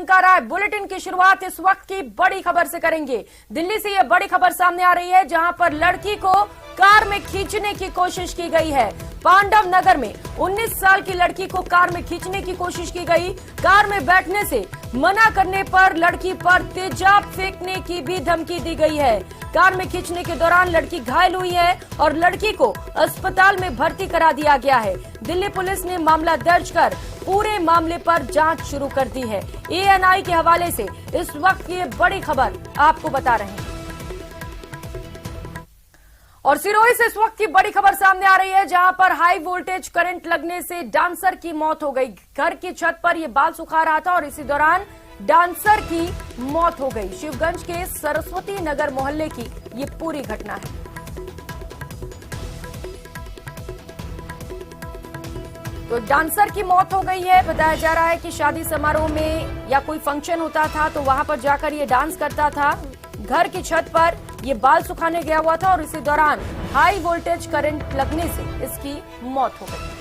आशंका राय। बुलेटिन की शुरुआत इस वक्त की बड़ी खबर से करेंगे। दिल्ली से यह बड़ी खबर सामने आ रही है, जहां पर लड़की को कार में खींचने की कोशिश की गई है। पांडव नगर में 19 साल की लड़की को कार में खींचने की कोशिश की गई। कार में बैठने से मना करने पर लड़की पर तेजाब फेंकने की भी धमकी दी गई है। कार में खींचने के दौरान लड़की घायल हुई है और लड़की को अस्पताल में भर्ती करा दिया गया है। दिल्ली पुलिस ने मामला दर्ज कर पूरे मामले पर जांच शुरू कर दी है। एएनआई के हवाले से इस वक्त की बड़ी खबर आपको बता रहे हैं। और सिरोही से इस वक्त की बड़ी खबर सामने आ रही है, जहां पर हाई वोल्टेज करंट लगने से डांसर की मौत हो गई। घर की छत पर यह बाल सुखा रहा था और इसी दौरान डांसर की मौत हो गई। शिवगंज के सरस्वती नगर मोहल्ले की ये पूरी घटना है। तो डांसर की मौत हो गई है। बताया जा रहा है कि शादी समारोह में या कोई फंक्शन होता था तो वहां पर जाकर ये डांस करता था। घर की छत पर ये बाल सुखाने गया हुआ था और इसी दौरान हाई वोल्टेज करंट लगने से इसकी मौत हो गई।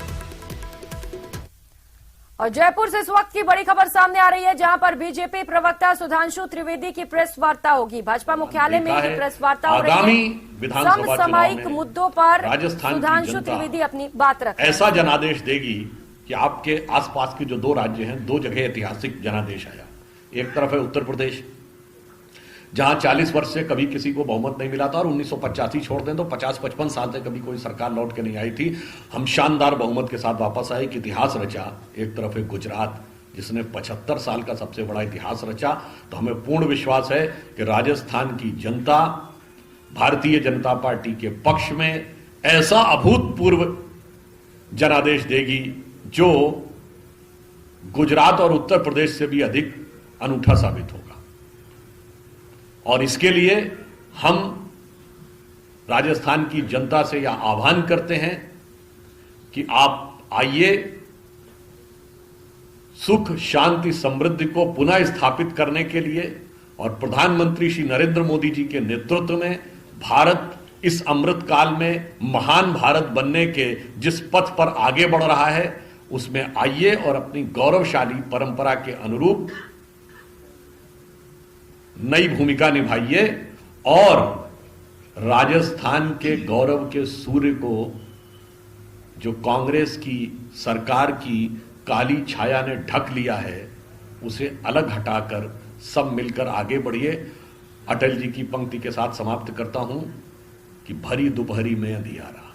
और जयपुर से इस वक्त की बड़ी खबर सामने आ रही है, जहां पर बीजेपी प्रवक्ता सुधांशु त्रिवेदी की प्रेस वार्ता होगी। भाजपा मुख्यालय में ये प्रेस वार्ता हो रही है। समसामयिक मुद्दों पर सुधांशु त्रिवेदी अपनी बात रखें। ऐसा जनादेश देगी कि आपके आसपास के जो दो राज्य हैं, दो जगह ऐतिहासिक जनादेश आया। एक तरफ है उत्तर प्रदेश, जहां 40 वर्ष से कभी किसी को बहुमत नहीं मिला था और 1985 छोड़ दें तो 50-55 साल से कभी कोई सरकार लौट के नहीं आई थी। हम शानदार बहुमत के साथ वापस आए, कि इतिहास रचा। एक तरफ है गुजरात, जिसने 75 साल का सबसे बड़ा इतिहास रचा। तो हमें पूर्ण विश्वास है कि राजस्थान की जनता भारतीय जनता पार्टी के पक्ष में ऐसा अभूतपूर्व जनादेश देगी जो गुजरात और उत्तर प्रदेश से भी अधिक अनूठा साबित होगा। और इसके लिए हम राजस्थान की जनता से यह आह्वान करते हैं कि आप आइए, सुख शांति समृद्धि को पुनः स्थापित करने के लिए और प्रधानमंत्री श्री नरेंद्र मोदी जी के नेतृत्व में भारत इस अमृत काल में महान भारत बनने के जिस पथ पर आगे बढ़ रहा है, उसमें आइए और अपनी गौरवशाली परंपरा के अनुरूप नई भूमिका निभाइए और राजस्थान के गौरव के सूर्य को जो कांग्रेस की सरकार की काली छाया ने ढक लिया है, उसे अलग हटाकर सब मिलकर आगे बढ़िए। अटल जी की पंक्ति के साथ समाप्त करता हूं कि भरी दोपहरी में अंधियारा,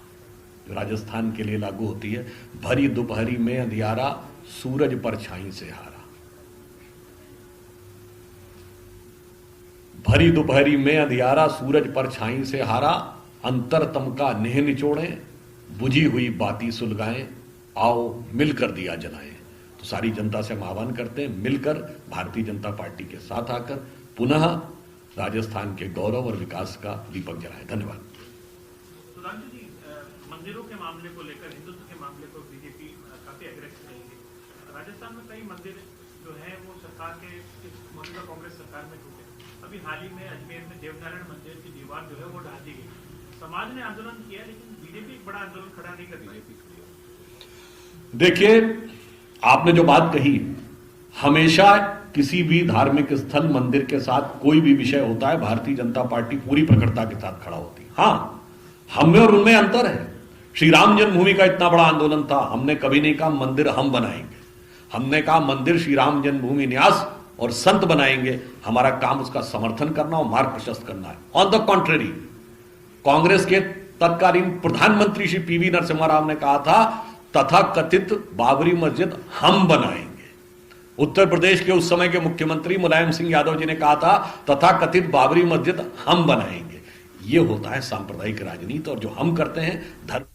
जो राजस्थान के लिए लागू होती है। भरी दोपहरी में अंधियारा, सूरज परछाई से हारा। भरी दोपहरी में अंधियारा, सूरज परछाई से हारा। अंतरतम का नेह निचोड़े, बुझी हुई बाती सुलगाएं, आओ मिलकर दिया जलाएं। तो सारी जनता से हम आह्वान करते हैं, मिलकर भारतीय जनता पार्टी के साथ आकर पुनः राजस्थान के गौरव और विकास का दीपक जलाएं। धन्यवाद। सुधांशु जी, मंदिरों के मामले को लेकर, हिंदुत्व के मामले को बीजेपी काफी अग्रेसिव रहेगी। राजस्थान में कई मंदिर जो है वो सरकार के मौजूदा कांग्रेस सरकार में टूटे। अभी हाल ही में अजमेर में देवनारायण मंदिर की दीवार जो है वो ढा दी गई। समाज ने आंदोलन किया, लेकिन बीजेपी एक बड़ा आंदोलन खड़ा नहीं कर रही। देखिए, आपने जो बात कही, हमेशा किसी भी धार्मिक स्थल मंदिर के साथ कोई भी विषय होता है, भारतीय जनता पार्टी पूरी प्रखरता के साथ खड़ा होती है। हां, हमें और उनमें अंतर है। श्री राम जन्मभूमि का इतना बड़ा आंदोलन था, हमने कभी नहीं कहा मंदिर हम बनाएंगे। हमने कहा मंदिर श्री राम जन्मभूमि न्यास और संत बनाएंगे। हमारा काम उसका समर्थन करना और मार्ग प्रशस्त करना है। ऑन द कॉन्ट्रेरी, कांग्रेस के तत्कालीन प्रधानमंत्री श्री पीवी नरसिम्हा राव ने कहा था, तथाकथित बाबरी मस्जिद हम बनाएंगे। उत्तर प्रदेश के उस समय के मुख्यमंत्री मुलायम सिंह यादव जी ने कहा था, तथाकथित बाबरी मस्जिद हम बनाएंगे। ये होता है सांप्रदायिक राजनीति, और जो हम करते हैं धर्म।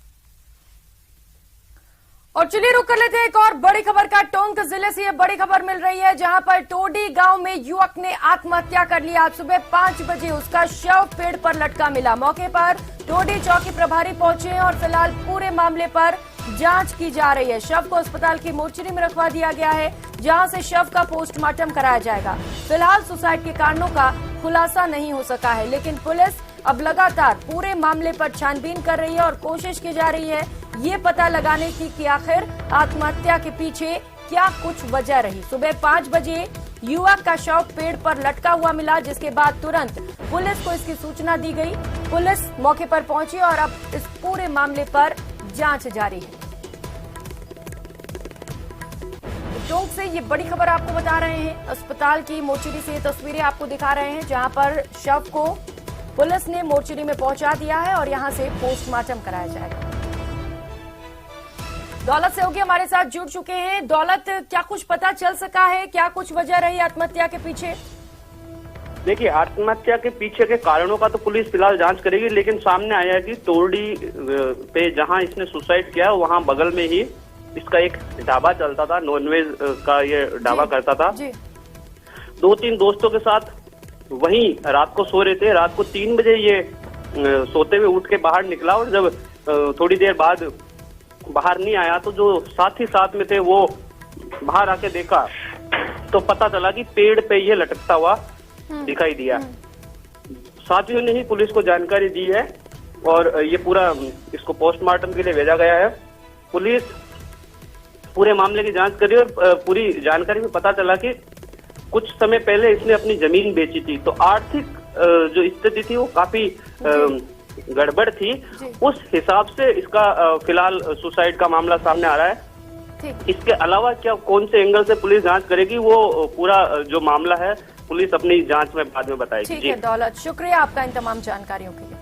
और चलिए रुक कर लेते हैं एक और बड़ी खबर का। टोंक जिले से यह बड़ी खबर मिल रही है, जहां पर टोडी गांव में युवक ने आत्महत्या कर लिया। आज सुबह 5 बजे उसका शव पेड़ पर लटका मिला। मौके पर टोडी चौकी प्रभारी पहुंचे और फिलहाल पूरे मामले पर जांच की जा रही है। शव को अस्पताल की मोर्चरी में रखवा दिया गया है, जहां से शव का पोस्टमार्टम कराया जाएगा। फिलहाल सुसाइड के कारणों का खुलासा नहीं हो सका है, लेकिन पुलिस अब लगातार पूरे मामले पर छानबीन कर रही है और कोशिश की जा रही है ये पता लगाने की कि आखिर आत्महत्या के पीछे क्या कुछ वजह रही। सुबह 5 बजे युवक का शव पेड़ पर लटका हुआ मिला, जिसके बाद तुरंत पुलिस को इसकी सूचना दी गई। पुलिस मौके पर पहुंची और अब इस पूरे मामले पर जांच जारी है। टोंक से ये बड़ी खबर आपको बता रहे हैं। अस्पताल की मोर्चरी से तस्वीरें आपको दिखा रहे हैं, जहां पर शव को पुलिस ने मोर्चरी में पहुंचा दिया है और यहां से पोस्टमार्टम कराया जाएगा। दौलत सहयोगी हमारे साथ जुड़ चुके हैं। दौलत, क्या कुछ पता चल सका है? क्या कुछ वजह रही आत्महत्या के पीछे? देखिए, आत्महत्या के पीछे के कारणों का तो पुलिस फिलहाल जांच करेगी, लेकिन सामने आया है कि तोरडी पे जहां इसने सुसाइड किया वहां बगल में ही इसका एक ढाबा चलता था, नॉनवेज का ये ढाबा करता था। 2-3 दोस्तों के साथ वहीं रात को सो रहे थे। रात को 3 बजे ये सोते हुए उठ के बाहर निकला और जब थोड़ी देर बाद बाहर नहीं आया तो जो साथी साथ में थे वो बाहर आके देखा तो पता चला कि पेड़ पे ये लटकता हुआ दिखाई दिया। साथियों ने ही पुलिस को जानकारी दी है और ये पूरा इसको पोस्टमार्टम के लिए भेजा गया है। पुलिस पूरे मामले की जांच कर रही है और पूरी जानकारी में पता चला कि कुछ समय पहले इसने अपनी जमीन बेची थी, तो आर्थिक जो स्थिति थी वो काफी गड़बड़ थी। उस हिसाब से इसका फिलहाल सुसाइड का मामला सामने आ रहा है। इसके अलावा क्या कौन से एंगल से पुलिस जांच करेगी, वो पूरा जो मामला है पुलिस अपनी जांच में बाद में बताएगी। ठीक है दौलत, शुक्रिया आपका इन तमाम जानकारियों के लिए।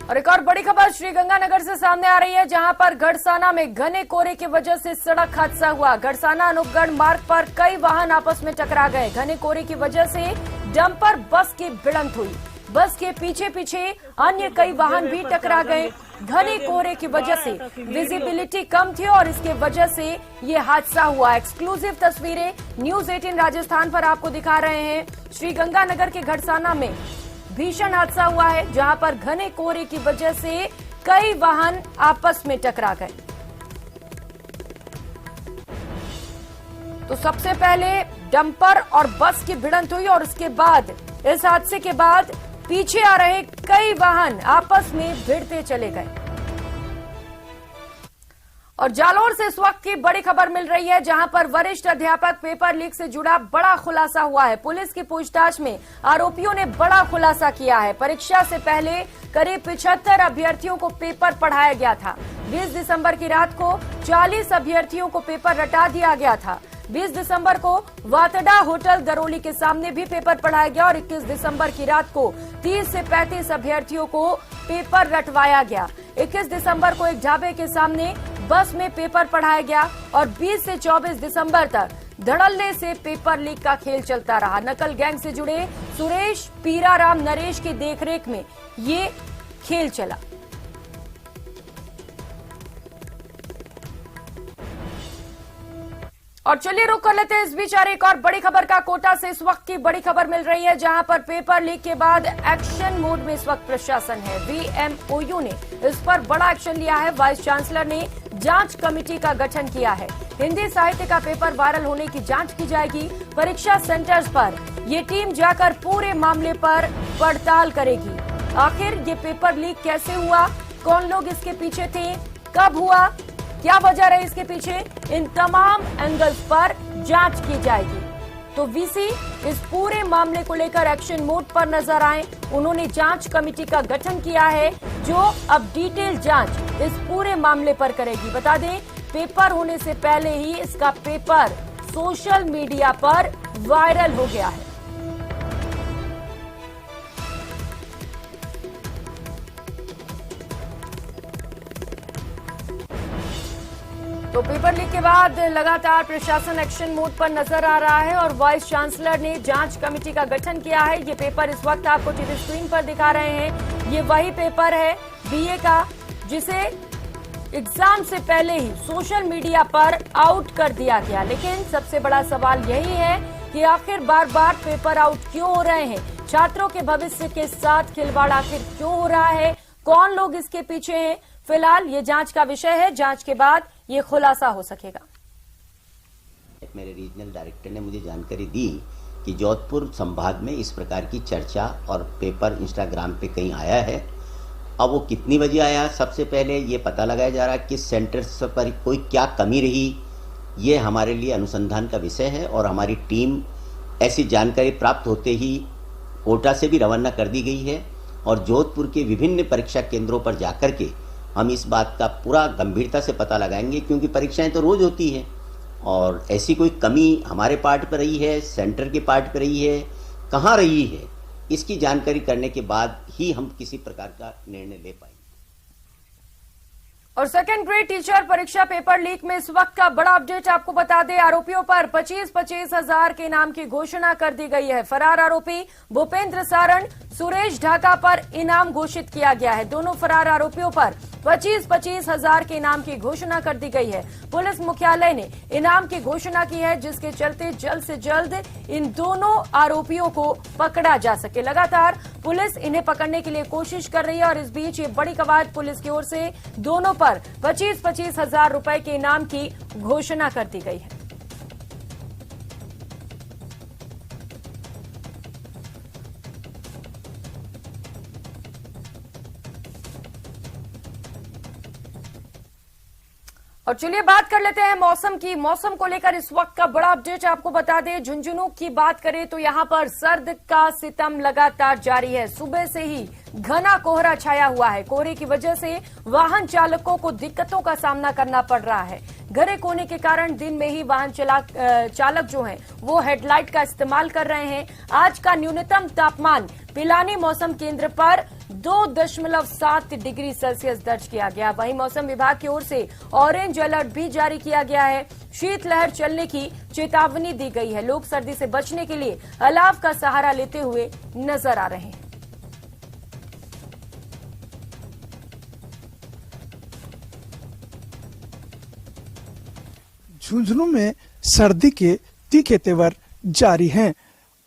और एक और बड़ी खबर श्रीगंगानगर से सामने आ रही है, जहां पर गढ़साना में घने कोहरे की वजह से सड़क हादसा हुआ। गढ़साना अनूपगढ़ मार्ग पर कई वाहन आपस में टकरा गए। घने कोहरे की वजह से डंपर बस की भिड़ंत हुई। बस के पीछे पीछे अन्य कई वाहन भी टकरा गए। घने कोहरे की वजह से विजिबिलिटी कम थी और इसके वजह से ये हादसा हुआ। एक्सक्लूसिव तस्वीरें न्यूज 18 राजस्थान पर आपको दिखा रहे हैं। श्रीगंगानगर के गढ़साना में भीषण हादसा हुआ है, जहां पर घने कोहरे की वजह से कई वाहन आपस में टकरा गए। तो सबसे पहले डंपर और बस की भिड़ंत हुई और उसके बाद इस हादसे के बाद पीछे आ रहे कई वाहन आपस में भिड़ते चले गए। और जालौर से इस वक्त की बड़ी खबर मिल रही है, जहां पर वरिष्ठ अध्यापक पेपर लीक से जुड़ा बड़ा खुलासा हुआ है। पुलिस की पूछताछ में आरोपियों ने बड़ा खुलासा किया है। परीक्षा से पहले करीब 75 अभ्यर्थियों को पेपर पढ़ाया गया था। 20 दिसंबर की रात को 40 अभ्यर्थियों को पेपर रटा दिया गया था। 20 दिसंबर को वातडा होटल दरोली के सामने भी पेपर पढ़ाया गया और 21 दिसंबर की रात को 30 से 35 अभ्यर्थियों को पेपर रटवाया गया। 21 दिसंबर को एक ढाबे के सामने बस में पेपर पढ़ाया गया और 20 से 24 दिसंबर तक धड़ल्ले से पेपर लीक का खेल चलता रहा। नकल गैंग से जुड़े सुरेश पीराराम नरेश की देखरेख में ये खेल चला। और चलिए रुक कर लेते हैं इस बीच एक और बड़ी खबर का। कोटा से इस वक्त की बड़ी खबर मिल रही है, जहां पर पेपर लीक के बाद एक्शन मोड में इस वक्त प्रशासन है। VMOU ने इस पर बड़ा एक्शन लिया है। वाइस चांसलर ने जांच कमेटी का गठन किया है। हिंदी साहित्य का पेपर वायरल होने की जांच की जाएगी। परीक्षा सेंटर्स पर ये टीम जाकर पूरे मामले पर पड़ताल करेगी। आखिर ये पेपर लीक कैसे हुआ, कौन लोग इसके पीछे थे, कब हुआ, क्या वजह रही इसके पीछे, इन तमाम एंगल्स पर जांच की जाएगी। तो वीसी इस पूरे मामले को लेकर एक्शन मोड पर नजर आए। उन्होंने जांच कमेटी का गठन किया है, जो अब डिटेल जांच इस पूरे मामले पर करेगी। बता दें, पेपर होने से पहले ही इसका पेपर सोशल मीडिया पर वायरल हो गया है। तो पेपर लीक के बाद लगातार प्रशासन एक्शन मोड पर नजर आ रहा है और वाइस चांसलर ने जांच कमेटी का गठन किया है। ये पेपर इस वक्त आपको टीवी स्क्रीन पर दिखा रहे हैं। ये वही पेपर है बीए का, जिसे एग्जाम से पहले ही सोशल मीडिया पर आउट कर दिया गया। लेकिन सबसे बड़ा सवाल यही है कि आखिर बार बार पेपर आउट क्यों हो रहे हैं, छात्रों के भविष्य के साथ खिलवाड़ आखिर क्यों हो रहा है, कौन लोग इसके पीछे हैं। फिलहाल ये जांच का विषय है, जांच के बाद ये खुलासा हो सकेगा। मेरे रीजनल डायरेक्टर ने मुझे जानकारी दी कि जोधपुर संभाग में इस प्रकार की चर्चा और पेपर इंस्टाग्राम पे कहीं आया है। अब वो कितनी बजे आया, सबसे पहले ये पता लगाया जा रहा है किस सेंटर्स पर कोई क्या कमी रही, ये हमारे लिए अनुसंधान का विषय है और हमारी टीम ऐसी जानकारी प्राप्त होते ही कोटा से भी रवाना कर दी गई है और जोधपुर के विभिन्न परीक्षा केंद्रों पर जाकर के हम इस बात का पूरा गंभीरता से पता लगाएंगे, क्योंकि परीक्षाएं तो रोज होती है और ऐसी कोई कमी हमारे पार्ट पर रही है, सेंटर के पार्ट पर रही है, कहाँ रही है, इसकी जानकारी करने के बाद ही हम किसी प्रकार का निर्णय ले पाएंगे। और सेकेंड ग्रेड टीचर परीक्षा पेपर लीक में इस वक्त का बड़ा अपडेट आपको बता दें। आरोपियों पर 25-25 हजार के इनाम की घोषणा कर दी गई है। फरार आरोपी भूपेंद्र सारण, सुरेश ढाका पर इनाम घोषित किया गया है। दोनों फरार आरोपियों पर 25-25 हजार के इनाम की घोषणा कर दी गई है। पुलिस मुख्यालय ने इनाम की घोषणा की है, जिसके चलते जल्द से जल्द इन दोनों आरोपियों को पकड़ा जा सके। लगातार पुलिस इन्हें पकड़ने के लिए कोशिश कर रही है और इस बीच ये बड़ी कवायद पुलिस की ओर से दोनों पर 25-25 हजार रुपए के इनाम की घोषणा कर दी गई है। और चलिए बात कर लेते हैं मौसम की। मौसम को लेकर इस वक्त का बड़ा अपडेट आपको बता दें। झुंझुनू की बात करें तो यहां पर सर्द का सितम लगातार जारी है। सुबह से ही घना कोहरा छाया हुआ है। कोहरे की वजह से वाहन चालकों को दिक्कतों का सामना करना पड़ रहा है। घने कोहरे के कारण दिन में ही वाहन चालक जो हैं वो हेडलाइट का इस्तेमाल कर रहे हैं। आज का न्यूनतम तापमान पिलानी मौसम केंद्र पर 2.7 डिग्री सेल्सियस दर्ज किया गया। वहीं मौसम विभाग की ओर से ऑरेंज अलर्ट भी जारी किया गया है। शीतलहर चलने की चेतावनी दी गई है। लोग सर्दी से बचने के लिए अलाव का सहारा लेते हुए नजर आ रहे हैं। झुंझुनू में सर्दी के तीखे तेवर जारी हैं।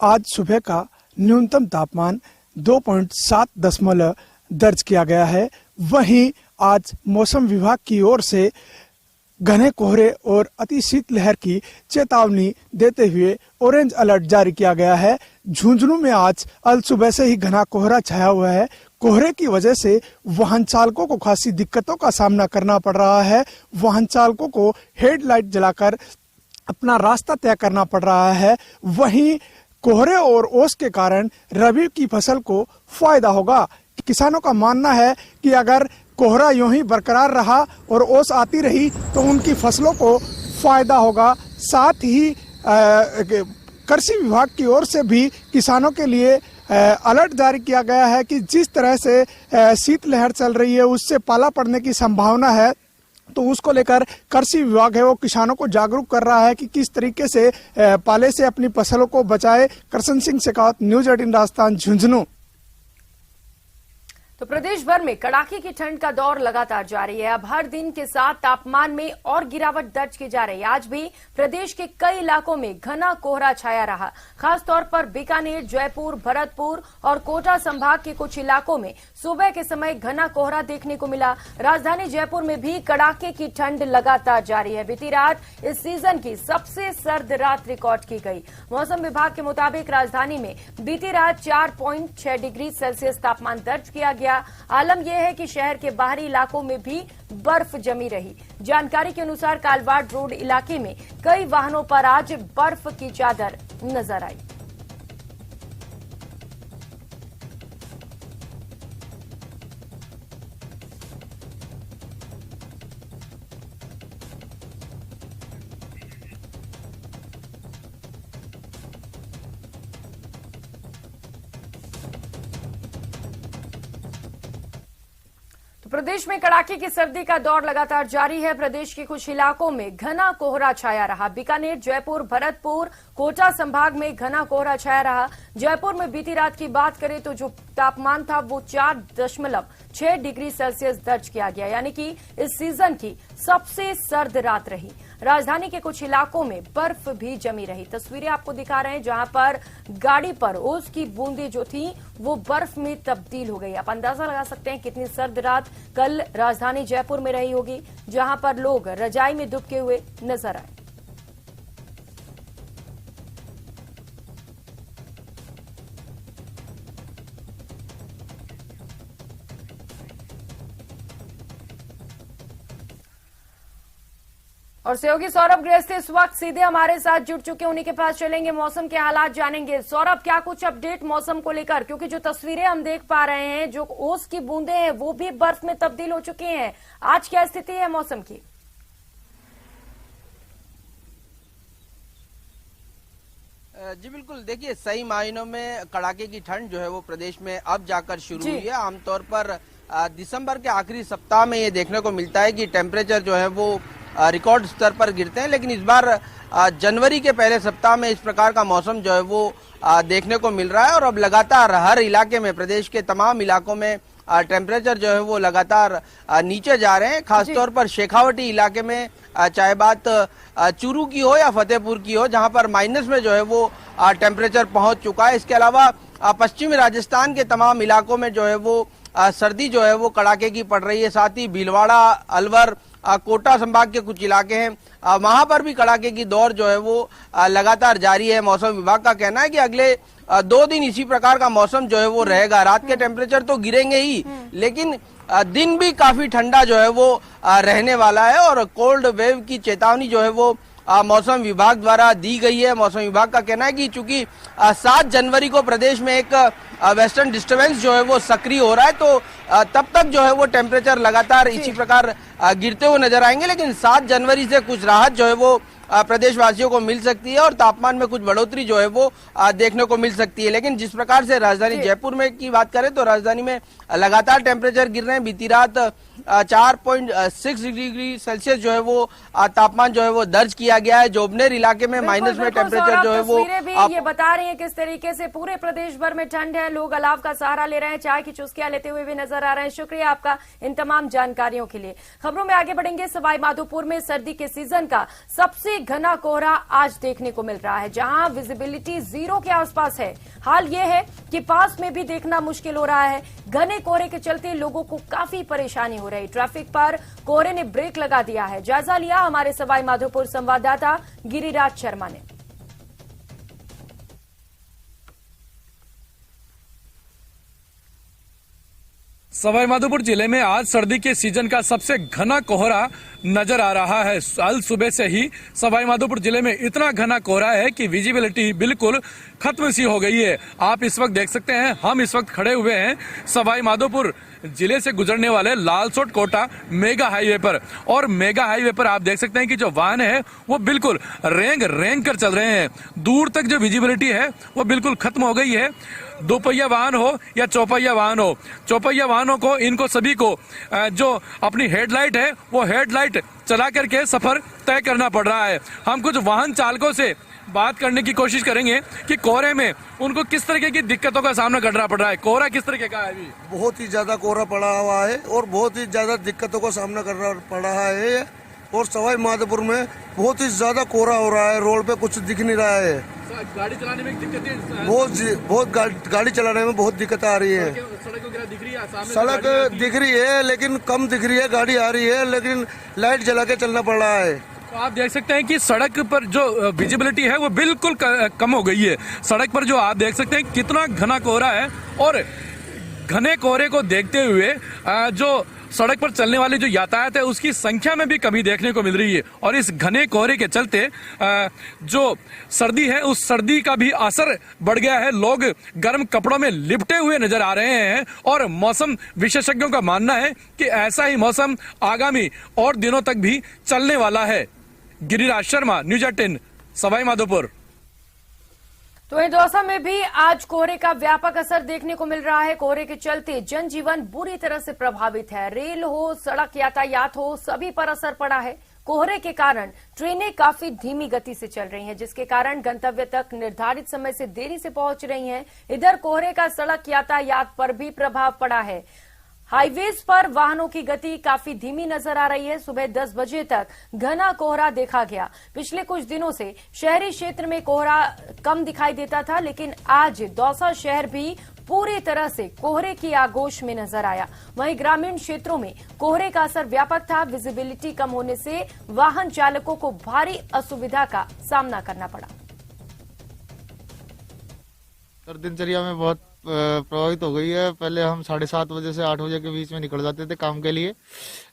आज सुबह का न्यूनतम तापमान 2.7 दर्ज किया गया है। वहीं आज मौसम विभाग की ओर से घने कोहरे और अति शीतलहर की चेतावनी देते हुए ऑरेंज अलर्ट जारी किया गया है। झुंझुनू में आज अल सुबह से ही घना कोहरा छाया हुआ है। कोहरे की वजह से वाहन चालकों को खासी दिक्कतों का सामना करना पड़ रहा है। वाहन चालकों को हेडलाइट जलाकर अपना रास्ता तय करना पड़ रहा है। वहीं कोहरे और ओस के कारण रबी की फसल को फायदा होगा। किसानों का मानना है कि अगर कोहरा यूं ही बरकरार रहा और ओस आती रही तो उनकी फसलों को फायदा होगा। साथ ही कृषि विभाग की ओर से भी किसानों के लिए अलर्ट जारी किया गया है कि जिस तरह से शीतलहर चल रही है उससे पाला पड़ने की संभावना है, तो उसको लेकर कृषि विभाग है वो किसानों को जागरूक कर रहा है कि किस तरीके से पाले से अपनी फसलों को बचाए। करसन सिंह शेखावत, न्यूज 18 राजस्थान, झुंझुनू। तो प्रदेश भर में कड़ाके की ठंड का दौर लगातार जारी है। अब हर दिन के साथ तापमान में और गिरावट दर्ज की जा रही है। आज भी प्रदेश के कई इलाकों में घना कोहरा छाया रहा। खासतौर पर बीकानेर, जयपुर, भरतपुर और कोटा संभाग के कुछ इलाकों में सुबह के समय घना कोहरा देखने को मिला। राजधानी जयपुर में भी कड़ाके की ठंड लगातार जारी है। बीती रात इस सीजन की सबसे सर्द रात रिकॉर्ड की गई। मौसम विभाग के मुताबिक राजधानी में बीती रात 4.6 डिग्री सेल्सियस तापमान दर्ज किया गया। आलम यह है कि शहर के बाहरी इलाकों में भी बर्फ जमी रही। जानकारी के अनुसार कालवाड़ रोड इलाके में कई वाहनों पर आज बर्फ की चादर नजर आई। तो प्रदेश में कड़ाके की सर्दी का दौर लगातार जारी है। प्रदेश के कुछ इलाकों में घना कोहरा छाया रहा। बीकानेर, जयपुर, भरतपुर, कोटा संभाग में घना कोहरा छाया रहा। जयपुर में बीती रात की बात करें तो जो तापमान था वो 4.6 डिग्री सेल्सियस दर्ज किया गया, यानी कि इस सीजन की सबसे सर्द रात रही। राजधानी के कुछ इलाकों में बर्फ भी जमी रही। तस्वीरें आपको दिखा रहे हैं जहां पर गाड़ी पर ओस की बूंदें जो थी वो बर्फ में तब्दील हो गई। आप अंदाजा लगा सकते हैं कितनी सर्द रात कल राजधानी जयपुर में रही होगी, जहां पर लोग रजाई में दुबके हुए नजर आए। और सहयोगी सौरभ गृहस्थी इस वक्त सीधे हमारे साथ जुड़ चुके, उन्हीं के पास चलेंगे, मौसम के हालात जानेंगे। सौरभ, क्या कुछ अपडेट मौसम को लेकर, क्योंकि जो तस्वीरें हम देख पा रहे हैं, जो ओस की बूंदें हैं वो भी बर्फ में तब्दील हो चुकी हैं। आज क्या स्थिति है मौसम की? जी बिल्कुल, देखिए सही मायनों में कड़ाके की ठंड जो है वो प्रदेश में अब जाकर शुरू हुई है। आमतौर पर दिसंबर के आखिरी सप्ताह में ये देखने को मिलता है कि टेम्परेचर जो है वो रिकॉर्ड स्तर पर गिरते हैं, लेकिन इस बार जनवरी के पहले सप्ताह में इस प्रकार का मौसम जो है वो देखने को मिल रहा है। और अब लगातार हर इलाके में, प्रदेश के तमाम इलाकों में टेम्परेचर जो है वो लगातार नीचे जा रहे हैं। खासतौर पर शेखावटी इलाके में, चाहे बात चूरू की हो या फतेहपुर की हो, जहां पर माइनस में जो है वो टेम्परेचर पहुंच चुका है। इसके अलावा पश्चिमी राजस्थान के तमाम इलाकों में जो है वो सर्दी जो है वो कड़ाके की पड़ रही है। साथ ही भीलवाड़ा, अलवर, कोटा संभाग के कुछ इलाके हैं, वहां पर भी कड़ाके की दौर जो है वो लगातार जारी है। मौसम विभाग का कहना है कि अगले 2 दिन इसी प्रकार का मौसम जो है वो रहेगा। रात के टेम्परेचर तो गिरेंगे ही, लेकिन दिन भी काफी ठंडा जो है वो रहने वाला है। और कोल्ड वेव की चेतावनी जो है वो मौसम विभाग द्वारा दी गई है। मौसम विभाग का कहना है कि चूंकि 7 जनवरी को प्रदेश में एक वेस्टर्न डिस्टर्बेंस जो है वो सक्रिय हो रहा है, तो तब तक जो है वो टेम्परेचर लगातार इसी प्रकार गिरते हुए नजर आएंगे। लेकिन 7 जनवरी से कुछ राहत जो है वो प्रदेशवासियों को मिल सकती है और तापमान में कुछ बढ़ोतरी जो है वो देखने को मिल सकती है। लेकिन जिस प्रकार से राजधानी जयपुर में की बात करें तो राजधानी में लगातार टेम्परेचर गिर रहे हैं। बीती रात 4.6 डिग्री सेल्सियस जो है वो तापमान जो है वो दर्ज किया गया है। जोबनेर इलाके में माइनस में टेम्परेचर जो है वो ये बता रही है किस तरीके से पूरे प्रदेश भर में ठंड है। लोग अलाव का सहारा ले रहे हैं, चाय की चुस्कियां लेते हुए भी नजर आ रहे हैं। शुक्रिया आपका इन तमाम जानकारियों के लिए। खबरों में आगे बढ़ेंगे। सवाई माधोपुर में सर्दी के सीजन का सबसे घना कोहरा आज देखने को मिल रहा है, जहां विजिबिलिटी 0 के आसपास है। हाल ये है कि पास में भी देखना मुश्किल हो रहा है। घने कोहरे के चलते लोगों को काफी परेशानी हो रही। ट्रैफिक पर कोहरे ने ब्रेक लगा दिया है। जायजा लिया हमारे सवाई माधोपुर संवाददाता गिरिराज शर्मा ने। सवाईमाधोपुर जिले में आज सर्दी के सीजन का सबसे घना कोहरा नजर आ रहा है। कल सुबह से ही सवाईमाधोपुर जिले में इतना घना कोहरा है कि विजिबिलिटी बिल्कुल खत्म सी हो गई है। आप इस वक्त देख सकते हैं, हम इस वक्त खड़े हुए हैं सवाईमाधोपुर जिले से गुजरने वाले लालसोट कोटा मेगा हाईवे पर, और मेगा हाईवे पर आप देख सकते हैं कि जो वाहन है वो बिल्कुल रेंग कर चल रहे हैं। दूर तक जो विजिबिलिटी है वो बिल्कुल खत्म हो गई है। 2 पहिया वाहन हो या चौपहिया वाहन हो, चौपहिया वाहनों को, इनको सभी को जो अपनी हेडलाइट है वो हेडलाइट चला करके सफर तय करना पड़ रहा है। हम कुछ वाहन चालकों से बात करने की कोशिश करेंगे कि कोहरे में उनको किस तरीके की दिक्कतों का सामना करना पड़ रहा है। कोहरा किस तरीके का है अभी? बहुत ही ज्यादा कोहरा पड़ा हुआ है और बहुत ही ज्यादा दिक्कतों का सामना करना पड़ रहा है। और सवाई माधोपुर में बहुत ही ज्यादा कोहरा हो रहा है, रोड पे कुछ दिख नहीं रहा है। गाड़ी चलाने में दिक्कतें बहुत गाड़ी चलाने में बहुत दिक्कत आ रही है। सड़क वगैरह दिख रही है? सड़क दिख रही है लेकिन कम दिख रही है। गाड़ी आ रही है लेकिन लाइट जला के चलना पड़ रहा है। तो आप देख सकते हैं कि सड़क पर जो विजिबिलिटी है वो बिल्कुल कम हो गई है। सड़क पर जो आप देख सकते हैं कितना घना कोहरा है, और घने कोहरे को देखते हुए जो सड़क पर चलने वाली जो यातायात है उसकी संख्या में भी कमी देखने को मिल रही है। और इस घने कोहरे के चलते जो सर्दी है उस सर्दी का भी असर बढ़ गया है। लोग गर्म कपड़ों में लिपटे हुए नजर आ रहे हैं, और मौसम विशेषज्ञों का मानना है कि ऐसा ही मौसम आगामी और दिनों तक भी चलने वाला है। गिरिराज शर्मा, न्यूज 18, सवाई माधोपुर। तो वहीं दौसा में भी आज कोहरे का व्यापक असर देखने को मिल रहा है। कोहरे के चलते जनजीवन बुरी तरह से प्रभावित है। रेल हो, सड़क यातायात हो, सभी पर असर पड़ा है। कोहरे के कारण ट्रेनें काफी धीमी गति से चल रही हैं, जिसके कारण गंतव्य तक निर्धारित समय से देरी से पहुंच रही हैं। इधर कोहरे का सड़क यातायात पर भी प्रभाव पड़ा है। हाईवेज पर वाहनों की गति काफी धीमी नजर आ रही है। सुबह 10 बजे तक घना कोहरा देखा गया। पिछले कुछ दिनों से शहरी क्षेत्र में कोहरा कम दिखाई देता था, लेकिन आज दौसा शहर भी पूरी तरह से कोहरे की आगोश में नजर आया। वहीं ग्रामीण क्षेत्रों में कोहरे का असर व्यापक था। विजिबिलिटी कम होने से वाहन चालकों को भारी असुविधा का सामना करना पड़ा। दिनचर्या में बहुत प्रभावित हो गई है। पहले हम 7:30 बजे से 8 बजे के बीच में निकल जाते थे काम के लिए,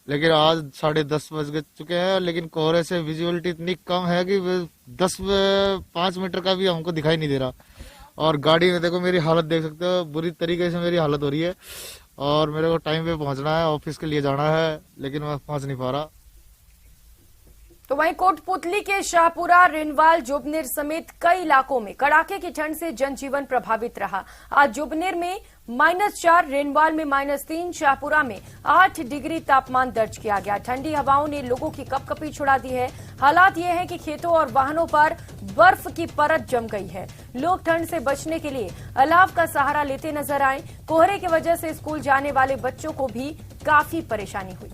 लेकिन आज 10:30 बज चुके हैं। लेकिन कोहरे से विजिबिलिटी इतनी कम है कि 5 मीटर का भी हमको दिखाई नहीं दे रहा। और गाड़ी में देखो मेरी हालत देख सकते हो, बुरी तरीके से मेरी हालत हो रही है। और मेरे को टाइम पे पहुंचना है, ऑफिस के लिए जाना है, लेकिन मैं पहुंच नहीं पा रहा। तो वहीं कोटपुतली के शाहपुरा, रिनवाल, जुबनेर समेत कई इलाकों में कड़ाके की ठंड से जनजीवन प्रभावित रहा। आज जुबनेर में -4, रेनवाल में -3, शाहपुरा में 8 डिग्री तापमान दर्ज किया गया। ठंडी हवाओं ने लोगों की कपकपी छुड़ा दी है। हालात ये है कि खेतों और वाहनों पर बर्फ की परत जम गई है। लोग ठंड से बचने के लिए अलाव का सहारा लेते नजर आए। कोहरे की वजह से स्कूल जाने वाले बच्चों को भी काफी परेशानी हुई।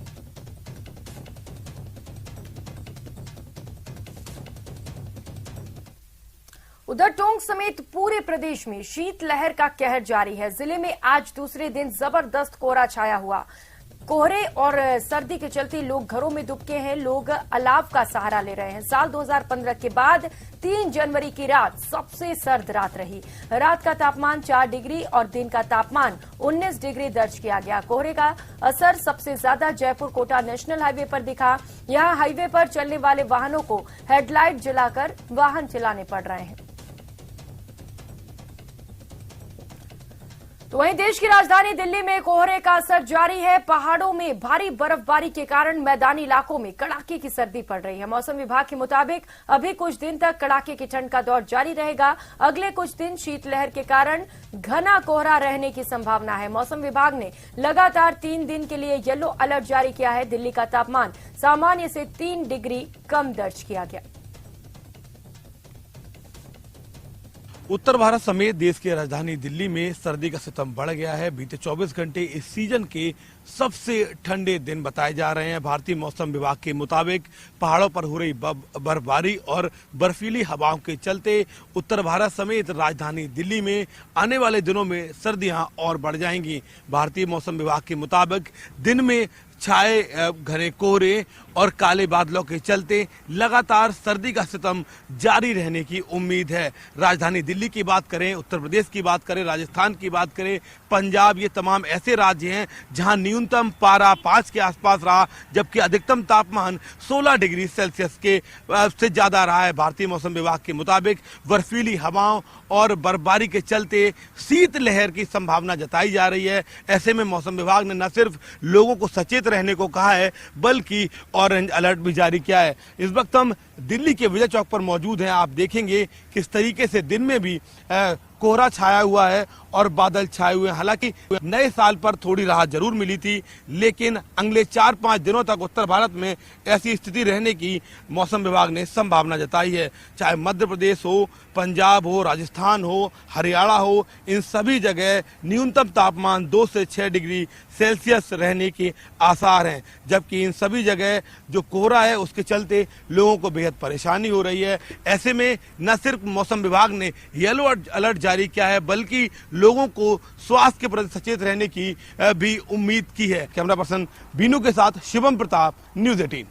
उधर टोंक समेत पूरे प्रदेश में शीतलहर का कहर जारी है। जिले में आज दूसरे दिन जबरदस्त कोहरा छाया हुआ। कोहरे और सर्दी के चलते लोग घरों में दुबके हैं। लोग अलाव का सहारा ले रहे हैं। साल 2015 के बाद 3 जनवरी की रात सबसे सर्द रात रही। रात का तापमान 4 डिग्री और दिन का तापमान 19 डिग्री दर्ज किया गया। कोहरे का असर सबसे ज्यादा जयपुर कोटा नेशनल हाईवे पर दिखा। यहां हाईवे पर चलने वाले वाहनों को हेडलाइट जलाकर वाहन चलाने पड़ रहे हैं। तो वहीं देश की राजधानी दिल्ली में कोहरे का असर जारी है। पहाड़ों में भारी बर्फबारी के कारण मैदानी इलाकों में कड़ाके की सर्दी पड़ रही है। मौसम विभाग के मुताबिक अभी कुछ दिन तक कड़ाके की ठंड का दौर जारी रहेगा। अगले कुछ दिन शीतलहर के कारण घना कोहरा रहने की संभावना है। मौसम विभाग ने लगातार 3 दिन के लिए येलो अलर्ट जारी किया है। दिल्ली का तापमान सामान्य से 3 डिग्री कम दर्ज किया गया। उत्तर भारत समेत देश की राजधानी दिल्ली में सर्दी का सितम बढ़ गया है। बीते 24 घंटे इस सीजन के सबसे ठंडे दिन बताए जा रहे हैं। भारतीय मौसम विभाग के मुताबिक पहाड़ों पर हो रही बर्फबारी और बर्फीली हवाओं के चलते उत्तर भारत समेत राजधानी दिल्ली में आने वाले दिनों में सर्दियां और बढ़ जाएंगी। भारतीय मौसम विभाग के मुताबिक दिन में छाए घने कोहरे और काले बादलों के चलते लगातार सर्दी का सितम जारी रहने की उम्मीद है। राजधानी दिल्ली की बात करें, उत्तर प्रदेश की बात करें, राजस्थान की बात करें, पंजाब, ये तमाम ऐसे राज्य हैं जहां न्यूनतम पारा 5 के आसपास रहा, जबकि अधिकतम तापमान 16 डिग्री सेल्सियस के से ज्यादा रहा है। भारतीय मौसम विभाग के मुताबिक बर्फीली हवाओं और बर्फबारी के चलते शीतलहर की संभावना जताई जा रही है। ऐसे में मौसम विभाग ने न सिर्फ लोगों को सचेत रहने को कहा है, बल्कि ऑरेंज अलर्ट भी जारी किया है। इस वक्त हम दिल्ली के विजय चौक पर मौजूद हैं। आप देखेंगे किस तरीके से दिन में भी कोहरा छाया हुआ है और बादल छाए हुए हैं। हालांकि नए साल पर थोड़ी राहत जरूर मिली थी, लेकिन अगले 4-5 दिनों तक उत्तर भारत में ऐसी स्थिति रहने की मौसम विभाग ने संभावना जताई है। चाहे मध्य प्रदेश हो, पंजाब हो, राजस्थान हो, हरियाणा हो, इन सभी जगह न्यूनतम तापमान 2 से 6 डिग्री सेल्सियस रहने के आसार हैं। जबकि इन सभी जगह जो कोहरा है उसके चलते लोगों को बेहद परेशानी हो रही है। ऐसे में न सिर्फ मौसम विभाग ने येलो अलर्ट जारी किया है, बल्कि लोगों को स्वास्थ्य के प्रति सचेत रहने की भी उम्मीद की है। कैमरा पर्सन बीनू के साथ शिवम प्रताप, न्यूज़ 18।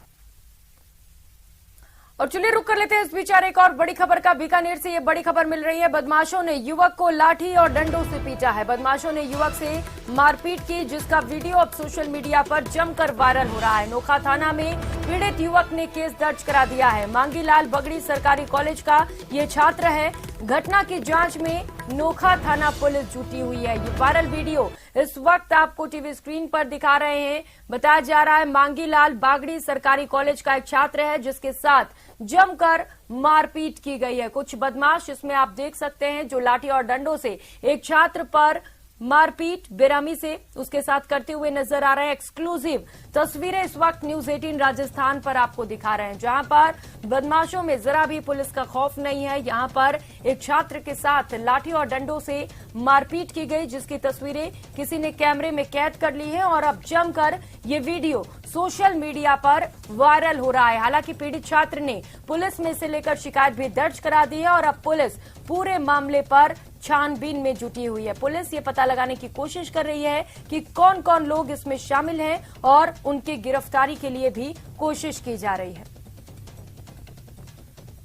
और चलिए रुक कर लेते हैं इस बीच एक और बड़ी खबर का। बीकानेर से ये बड़ी खबर मिल रही है। बदमाशों ने युवक को लाठी और डंडों से पीटा है। बदमाशों ने युवक से मारपीट की, जिसका वीडियो अब सोशल मीडिया पर जमकर वायरल हो रहा है। नोखा थाना में पीड़ित युवक ने केस दर्ज करा दिया है। मांगीलाल बगड़ी सरकारी कॉलेज का ये छात्र है। घटना की जांच में नोखा थाना पुलिस जुटी हुई है। ये वायरल वीडियो इस वक्त आपको टीवी स्क्रीन पर दिखा रहे हैं। बताया जा रहा है मांगीलाल बागड़ी सरकारी कॉलेज का एक छात्र है, जिसके साथ जमकर मारपीट की गई है। कुछ बदमाश इसमें आप देख सकते हैं जो लाठी और डंडों से एक छात्र पर मारपीट बेरहमी से उसके साथ करते हुए नजर आ रहे हैं। एक्सक्लूसिव तस्वीरें इस वक्त न्यूज़ 18 राजस्थान पर आपको दिखा रहे हैं, जहां पर बदमाशों में जरा भी पुलिस का खौफ नहीं है। यहां पर एक छात्र के साथ लाठी और डंडों से मारपीट की गई, जिसकी तस्वीरें किसी ने कैमरे में कैद कर ली है और अब जमकर ये वीडियो सोशल मीडिया पर वायरल हो रहा है। हालांकि पीड़ित छात्र ने पुलिस में से लेकर शिकायत भी दर्ज करा दी है और अब पुलिस पूरे मामले पर छानबीन में जुटी हुई है। पुलिस ये पता लगाने की कोशिश कर रही है कि कौन कौन लोग इसमें शामिल हैं और उनकी गिरफ्तारी के लिए भी कोशिश की जा रही है।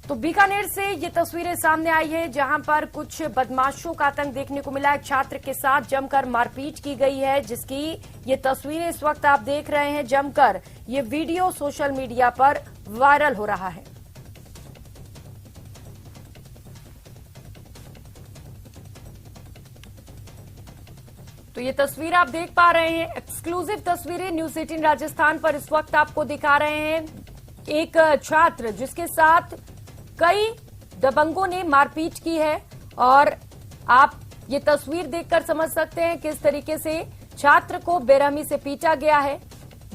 तो बीकानेर से ये तस्वीरें सामने आई है जहां पर कुछ बदमाशों का आतंक देखने को मिला है। छात्र के साथ जमकर मारपीट की गई है, जिसकी ये तस्वीरें इस वक्त आप देख रहे हैं। जमकर ये वीडियो सोशल मीडिया पर वायरल हो रहा है। तो ये तस्वीर आप देख पा रहे हैं, एक्सक्लूसिव तस्वीरें न्यूज 18 राजस्थान पर इस वक्त आपको दिखा रहे हैं। एक छात्र जिसके साथ कई दबंगों ने मारपीट की है और आप ये तस्वीर देखकर समझ सकते हैं किस तरीके से छात्र को बेरहमी से पीटा गया है,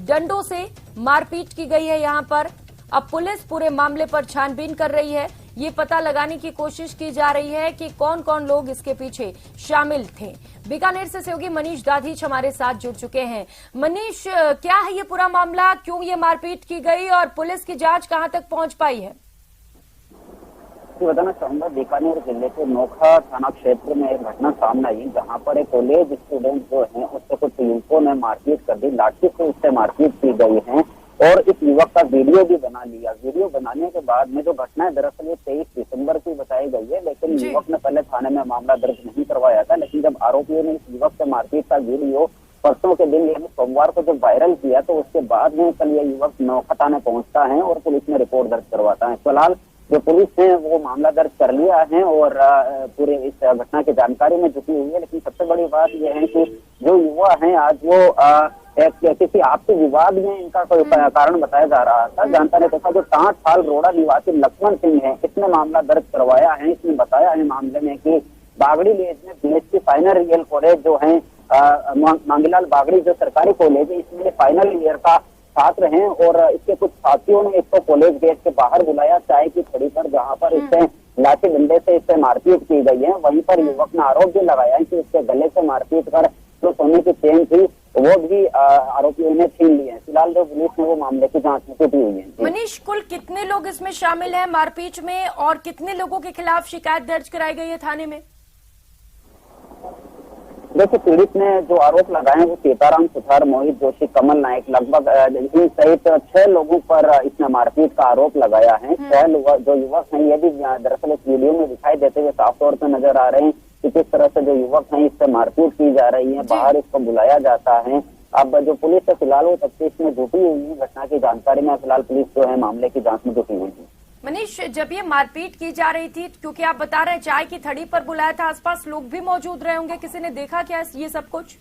डंडों से मारपीट की गई है। यहां पर अब पुलिस पूरे मामले पर छानबीन कर रही है। ये पता लगाने की कोशिश की जा रही है कि कौन कौन लोग इसके पीछे शामिल थे। बीकानेर से सहयोगी मनीष दाधीच हमारे साथ जुड़ चुके हैं। मनीष, क्या है ये पूरा मामला, क्यों ये मारपीट की गई और पुलिस की जांच कहां तक पहुंच पाई है? बताना चाहूंगा, बीकानेर जिले के नोखा थाना क्षेत्र में एक घटना सामने आई जहां पर एक कॉलेज स्टूडेंट जो है उससे कुछ युवकों ने मारपीट कर दी, लाठी से उससे मारपीट की गई है और इस युवक का वीडियो भी बना लिया। वीडियो बनाने के बाद में जो घटना है दरअसल ये 23 दिसंबर की बताई गई है, लेकिन युवक ने पहले थाने में मामला दर्ज नहीं करवाया था। लेकिन जब आरोपियों ने इस युवक से मारपीट का वीडियो परसों के दिन यानी सोमवार को जब वायरल किया तो उसके बाद में कल ये युवक नोखा थाने पहुंचता है और पुलिस में रिपोर्ट दर्ज करवाता है। फिलहाल जो पुलिस है वो मामला दर्ज कर लिया है और पूरे इस घटना की जानकारी में जुटी हुई है। लेकिन सबसे बड़ी बात यह है कि जो युवा है आज वो किसी आपसी विवाद में इनका कोई कारण बताया जा रहा था। जानकारी के साथ जो 60 साल रोड़ा निवासी लक्ष्मण सिंह है, इसने मामला दर्ज करवाया है। इसने बताया है मामले में कि बागड़ी विलेज में बीएससी फाइनल ईयर कॉलेज जो है मांगीलाल बागड़ी जो सरकारी कॉलेज है इसमें फाइनल ईयर का छात्र हैं और इसके कुछ साथियों ने इसको कॉलेज गेट के बाहर बुलाया चाय की छड़ी पर, जहां पर इससे लाठी डंडे से इससे मारपीट की गई है। वहीं पर युवक ने आरोप भी लगाया है कि इसके गले से मारपीट कर जो सोने की चेन थी वो भी आरोपियों ने छीन ली है। फिलहाल जो पुलिस ने वो मामले की जांच में जुटी हुई है। मनीष, कुल कितने लोग इसमें शामिल हैं मारपीट में और कितने लोगों के खिलाफ शिकायत दर्ज कराई गई है थाने में? देखिए, पीड़ित ने जो आरोप लगाए वो सीताराम सुथार, मोहित जोशी, कमल नायक लगभग इन सहित 6 लोगों पर इसने मारपीट का आरोप लगाया है। 6 जो युवक हैं ये भी दरअसल इस वीडियो में दिखाई देते हुए साफ तौर पर नजर आ रहे हैं कि किस तरह से जो युवक हैं इससे मारपीट की जा रही है, बाहर इसको बुलाया जाता है। अब जो पुलिस है फिलहाल वो तफ्तीश में जुटी हुई है। घटना की जानकारी में फिलहाल पुलिस जो है मामले की जांच में जुटी हुई है। मनीष, जब ये मारपीट की जा रही थी, क्योंकि आप बता रहे हैं चाय की थड़ी पर बुलाया था, आसपास लोग भी मौजूद रहे होंगे, किसी ने देखा क्या ये सब कुछ?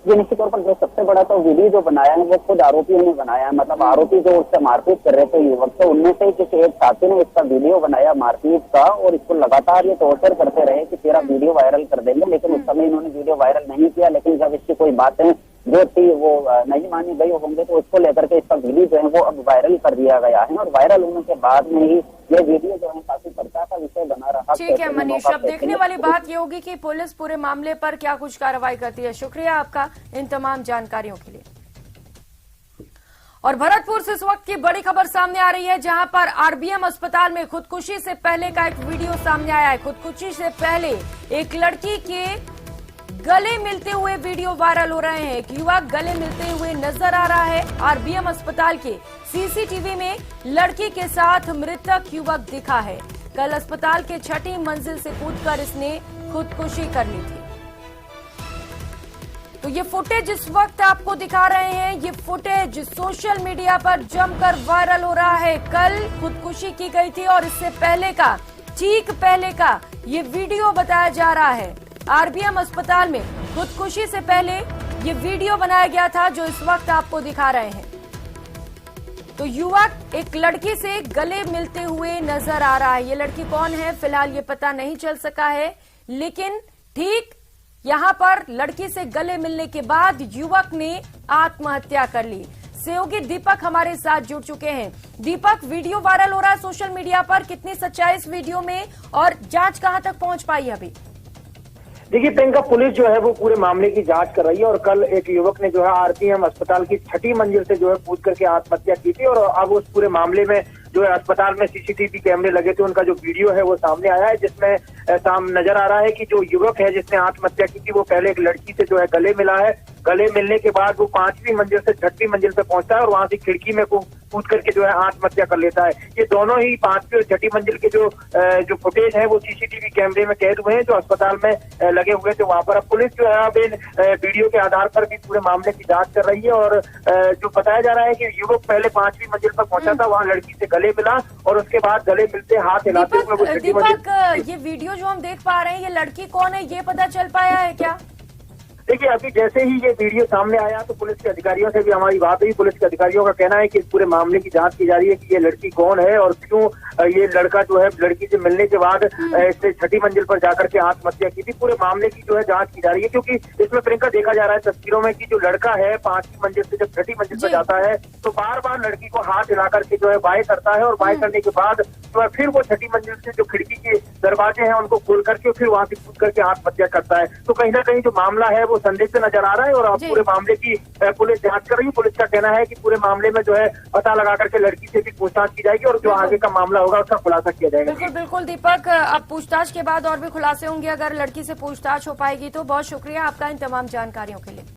ये निश्चित तौर पर जो सबसे बड़ा तो वीडियो जो बनाया है वो खुद आरोपियों ने बनाया है। मतलब आरोपी जो उससे मारपीट कर रहे थे युवक से, उनमें से किसी एक साथी ने इसका वीडियो बनाया मारपीट का और इसको लगातार ये टॉर्चर करते रहे कि तेरा वीडियो वायरल कर देंगे। लेकिन उस समय इन्होंने वीडियो वायरल नहीं किया। लेकिन जब इसकी कोई बातें जो थी वो नहीं मानी गई होंगे तो उसको लेकर के इसका वीडियो जो है वो अब वायरल कर दिया गया है और वायरल होने के बाद में ही ये वीडियो जो है काफी चर्चा का विषय बना रहा। ठीक है मनीष, अब देखने वाली बात ये होगी कि पुलिस पूरे मामले पर क्या कुछ कार्रवाई करती है। शुक्रिया आपका इन तमाम जानकारियों के लिए। और भरतपुर से इस वक्त की बड़ी खबर सामने आ रही है जहां पर आरबीएम अस्पताल में खुदकुशी से पहले का एक वीडियो सामने आया है। खुदकुशी से पहले एक लड़की के गले मिलते हुए वीडियो वायरल हो रहे हैं। एक युवक गले मिलते हुए नजर आ रहा है। आरबीएम अस्पताल के सीसीटीवी में लड़की के साथ मृतक युवक दिखा है। कल अस्पताल के 6ठी मंजिल से कूदकर इसने खुदकुशी कर ली थी। तो ये फुटेज इस वक्त आपको दिखा रहे हैं। ये फुटेज सोशल मीडिया पर जमकर वायरल हो रहा है। कल खुदकुशी की गई थी और इससे पहले का, ठीक पहले का ये वीडियो बताया जा रहा है। आरबीएम अस्पताल में खुदकुशी से पहले ये वीडियो बनाया गया था जो इस वक्त आपको दिखा रहे हैं। तो युवक एक लड़की से गले मिलते हुए नजर आ रहा है। ये लड़की कौन है फिलहाल ये पता नहीं चल सका है, लेकिन ठीक यहां पर लड़की से गले मिलने के बाद युवक ने आत्महत्या कर ली। सहयोगी दीपक हमारे साथ जुड़ चुके हैं। दीपक, वीडियो वायरल हो रहा है सोशल मीडिया पर, कितनी सच्चाई इस वीडियो में और जांच कहां तक पहुंच पाई है अभी? देखिए प्रियंका, पुलिस जो है वो पूरे मामले की जांच कर रही है और कल एक युवक ने जो है आरपीएम अस्पताल की 6ठी मंजिल से जो है कूद करके आत्महत्या की थी और अब उस पूरे मामले में जो है अस्पताल में सीसीटीवी कैमरे लगे थे, उनका जो वीडियो है वो सामने आया है जिसमें नजर आ रहा है कि जो युवक है जिसने आत्महत्या की थी वो पहले एक लड़की से जो है गले मिला है। गले मिलने के बाद वो 5वीं मंजिल से 6वीं मंजिल पे पहुंचता है और वहां से खिड़की में कूद करके जो है आत्महत्या कर लेता है। ये दोनों ही 5वीं और 6वीं मंजिल के जो फुटेज है वो सीसीटीवी कैमरे में कैद हुए हैं जो अस्पताल में लगे हुए थे वहां पर। अब पुलिस जो है अब इन वीडियो के आधार पर भी पूरे मामले की जांच कर रही है और जो बताया जा रहा है कि युवक पहले 5वीं मंजिल पर पहुंचा था, वहां लड़की से गले मिला और उसके बाद गले मिलते हाथ हिलाते हुए वो 6वीं मंजिल। दीपक, ये वीडियो जो हम देख पा रहे हैं, ये लड़की कौन है ये पता चल पाया है क्या? देखिए, अभी जैसे ही ये वीडियो सामने आया तो पुलिस के अधिकारियों से भी हमारी बात हुई। पुलिस के अधिकारियों का कहना है कि इस पूरे मामले की जांच की जा रही है कि ये लड़की कौन है और क्यों ये लड़का जो है लड़की से मिलने के बाद इसने 6वीं मंजिल पर जाकर के आत्महत्या की थी। पूरे मामले की जो है जांच की जा रही है क्योंकि इसमें प्रियंका देखा जा रहा है तस्वीरों में कि जो लड़का है 5वीं मंजिल से जब 6वीं मंजिल पर जाता है तो बार बार लड़की को हाथ हिला करके जो है बाय करता है और बाय करने के बाद जो है फिर वो 6वीं मंजिल से जो खिड़की के दरवाजे हैं उनको खोल करके फिर वहां से कूद करके आत्महत्या करता है। तो कहीं ना कहीं जो मामला है वो संदिग्ध नजर आ रहा है और अब पूरे मामले की पुलिस जांच कर रही है। पुलिस का कहना है कि पूरे मामले में जो है पता लगा करके लड़की से भी पूछताछ की जाएगी और जो आगे का मामला होगा उसका खुलासा किया जाएगा। बिल्कुल बिल्कुल दीपक, अब पूछताछ के बाद और भी खुलासे होंगे अगर लड़की से पूछताछ हो पाएगी तो। बहुत शुक्रिया आपका इन तमाम जानकारियों के लिए।